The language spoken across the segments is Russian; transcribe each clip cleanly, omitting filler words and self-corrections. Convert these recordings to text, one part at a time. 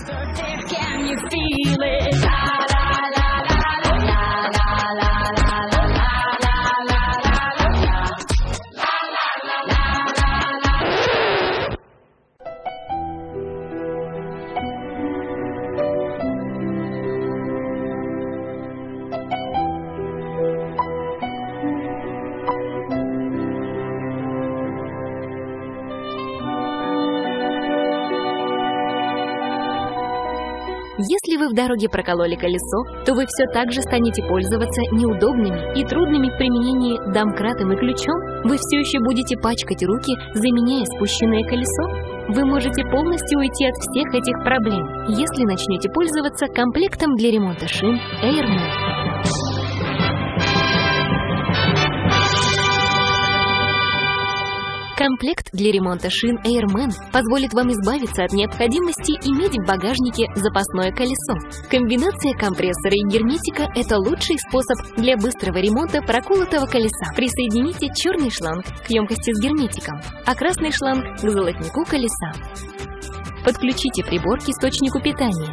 Can you feel it? La la la la la la la la la la Если вы в дороге прокололи колесо, то вы все так же станете пользоваться неудобными и трудными в применении домкратом и ключом. Вы все еще будете пачкать руки, заменяя спущенное колесо. Вы можете полностью уйти от всех этих проблем, если начнете пользоваться комплектом для ремонта шин Airman. Комплект для ремонта шин Airman позволит вам избавиться от необходимости иметь в багажнике запасное колесо. Комбинация компрессора и герметика – это лучший способ для быстрого ремонта проколотого колеса. Присоедините черный шланг к емкости с герметиком, а красный шланг к золотнику колеса. Подключите прибор к источнику питания.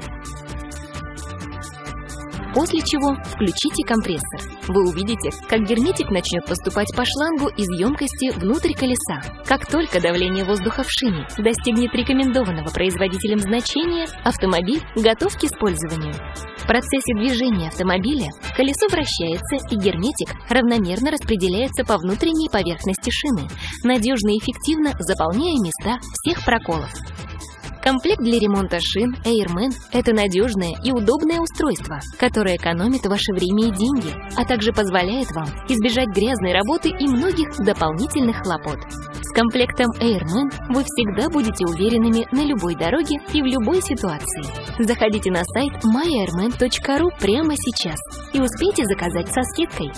После чего включите компрессор. Вы увидите, как герметик начнет поступать по шлангу из емкости внутрь колеса. Как только давление воздуха в шине достигнет рекомендованного производителем значения, автомобиль готов к использованию. В процессе движения автомобиля колесо вращается, и герметик равномерно распределяется по внутренней поверхности шины, надежно и эффективно заполняя места всех проколов. Комплект для ремонта шин Airman – это надежное и удобное устройство, которое экономит ваше время и деньги, а также позволяет вам избежать грязной работы и многих дополнительных хлопот. С комплектом Airman вы всегда будете уверенными на любой дороге и в любой ситуации. Заходите на сайт myairman.ru прямо сейчас и успейте заказать со скидкой.